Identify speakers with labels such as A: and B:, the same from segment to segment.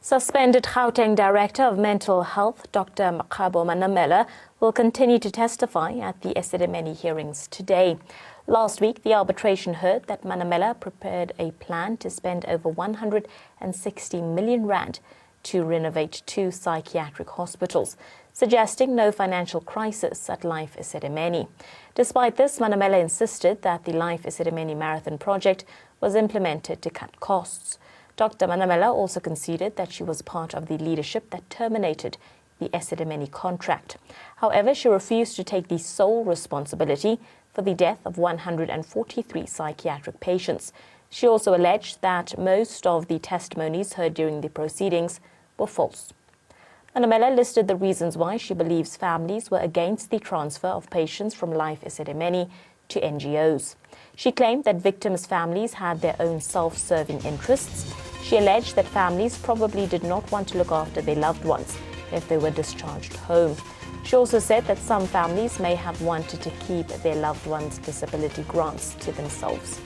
A: Suspended Gauteng Director of Mental Health, Dr. Manamela, will continue to testify at the Esidimeni hearings today. Last week, the arbitration heard that Manamela prepared a plan to spend over 160 million rand to renovate 2 psychiatric hospitals, suggesting no financial crisis at Life Esidimeni. Despite this, Manamela insisted that the Life Esidimeni Marathon project was implemented to cut costs. Dr. Manamela also conceded that she was part of the leadership that terminated the Esidimeni contract. However, she refused to take the sole responsibility for the death of 143 psychiatric patients. She also alleged that most of the testimonies heard during the proceedings were false. Manamela listed the reasons why she believes families were against the transfer of patients from Life Esidimeni to NGOs. She claimed that victims' families had their own self-serving interests. She alleged that families probably did not want to look after their loved ones if they were discharged home. She also said that some families may have wanted to keep their loved ones' disability grants to themselves.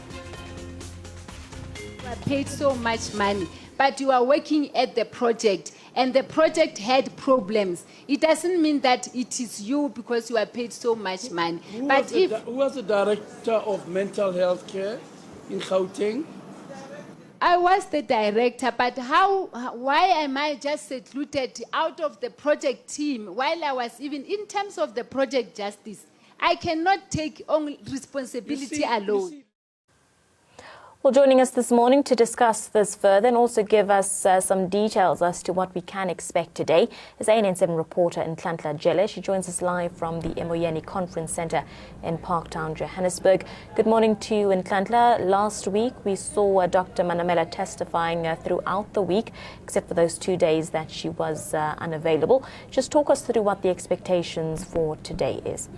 B: You are paid so much money, but you are working at the project and the project had problems. It doesn't mean that it is you because you are paid so much money.
C: Who was the director of mental health care in Gauteng?
B: I was the director, but why am I just secluded out of the project team while I was even in terms of the project justice? I cannot take on responsibility alone.
A: Well, joining us this morning to discuss this further and also give us some details as to what we can expect today is ANN7 reporter Nhlanhla Jele. She joins us live from the Emoyeni Conference Centre in Parktown, Johannesburg. Good morning to you, Nhlanhla. Last week, we saw Dr. Manamela testifying throughout the week, except for those 2 days that she was unavailable. Just talk us through what the expectations for today is.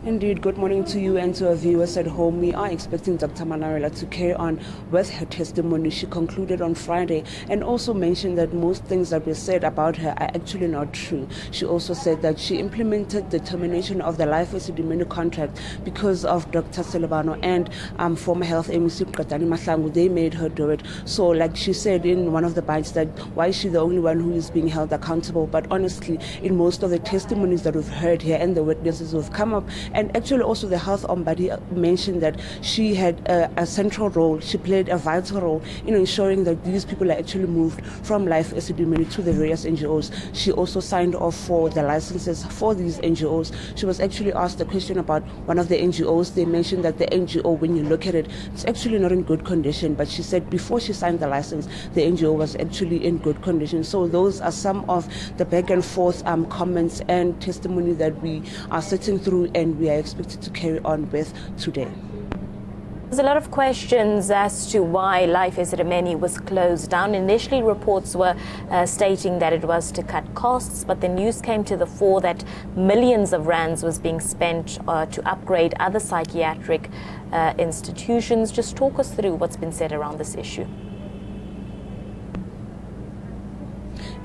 D: Indeed, good morning to you and to our viewers at home. We are expecting Dr. Manamela to carry on with her testimony. She concluded on Friday and also mentioned that most things that were said about her are actually not true. She also said that she implemented the termination of the Life Esidimeni contract because of Dr. Selebano and former health MEC Katani Mahlangu. They made her do it. So like she said in one of the bites that why is she the only one who is being held accountable? But honestly, in most of the testimonies that we've heard here and the witnesses who have come up, and actually also the health ombudsman mentioned that she had a central role, she played a vital role in ensuring that these people are actually moved from Life Esidimeni to the various NGOs. She also signed off for the licenses for these NGOs. She was actually asked a question about one of the NGOs. They mentioned that the NGO, when you look at it, it's actually not in good condition. But she said before she signed the license, the NGO was actually in good condition. So those are some of the back and forth comments and testimony that we are sitting through and we are expected to carry on with today.
A: There's a lot of questions as to why Life Esidimeni was closed down. Initially, reports were stating that it was to cut costs, but the news came to the fore that millions of rands was being spent to upgrade other psychiatric institutions. Just talk us through what's been said around this issue.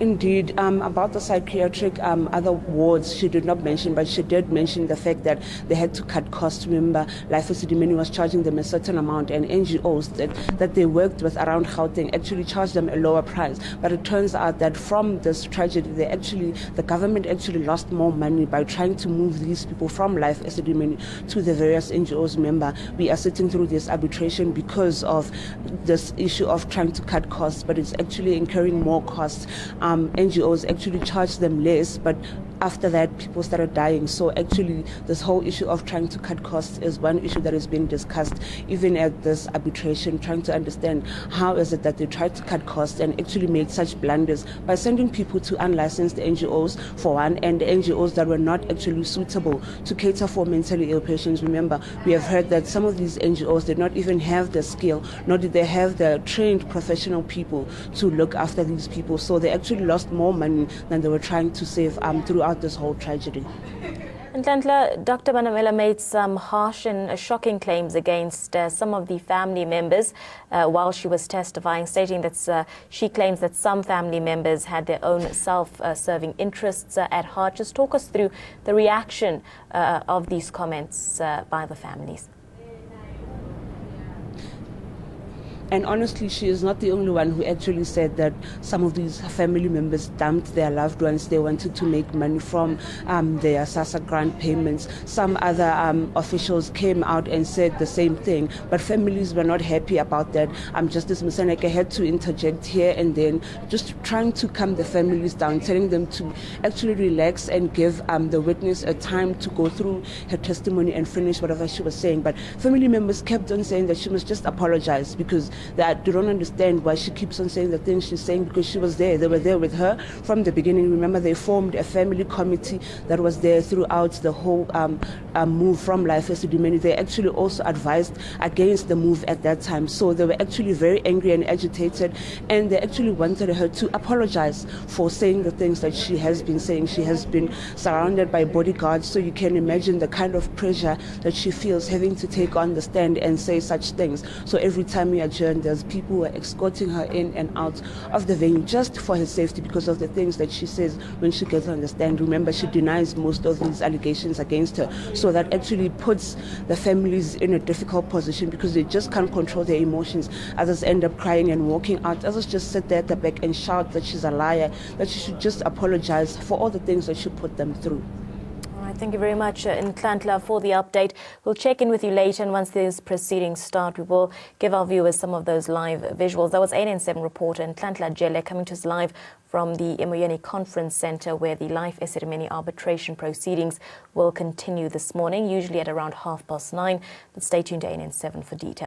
D: Indeed, about the psychiatric other wards, she did not mention, but she did mention the fact that they had to cut costs. Remember, Life Esidimeni was charging them a certain amount, and NGOs that they worked with around Gauteng actually charged them a lower price. But it turns out that from this tragedy, the government actually lost more money by trying to move these people from Life Esidimeni to the various NGOs. Remember, we are sitting through this arbitration because of this issue of trying to cut costs, but it's actually incurring more costs. NGOs actually charge them less, but after that, people started dying. So actually, this whole issue of trying to cut costs is one issue that is being discussed, even at this arbitration, trying to understand how is it that they tried to cut costs and actually made such blunders by sending people to unlicensed NGOs, for one, and the NGOs that were not actually suitable to cater for mentally ill patients. Remember, we have heard that some of these NGOs did not even have the skill, nor did they have the trained professional people to look after these people. So they actually lost more money than they were trying to save throughout this whole tragedy.
A: Nhlanhla, Dr. Manamela made some harsh and shocking claims against some of the family members while she was testifying, stating that she claims that some family members had their own self-serving interests at heart. Just talk us through the reaction of these comments by the families.
D: And honestly, she is not the only one who actually said that some of these family members dumped their loved ones. They wanted to make money from their SASSA grant payments. Some other officials came out and said the same thing, but families were not happy about that. Justice Moseneke had to interject here and then, just trying to calm the families down, telling them to actually relax and give the witness a time to go through her testimony and finish whatever she was saying. But family members kept on saying that she must just apologize, because they don't understand why she keeps on saying the things she's saying, because she was there. They were there with her from the beginning. Remember, they formed a family committee that was there throughout the whole move from Life Esidimeni. They actually also advised against the move at that time. So they were actually very angry and agitated, and they actually wanted her to apologize for saying the things that she has been saying. She has been surrounded by bodyguards, so you can imagine the kind of pressure that she feels having to take on the stand and say such things. So every time we adjourn, there's people who are escorting her in and out of the venue just for her safety, because of the things that she says when she gets on the stand. Remember, she denies most of these allegations against her, so that actually puts the families in a difficult position, because they just can't control their emotions. Others end up crying and walking out. Others just sit there at the back and shout that she's a liar, that she should just apologize for all the things that she put them through.
A: All right, thank you very much, Nhlanhla, for the update. We'll check in with you later, and once these proceedings start, we will give our viewers some of those live visuals. That was ANN7 reporter Nhlanhla Jele coming to us live from the Emoyeni Conference Center, where the Life Esidimeni arbitration proceedings will continue this morning, usually at around 9:30. But stay tuned to ANN7 for details.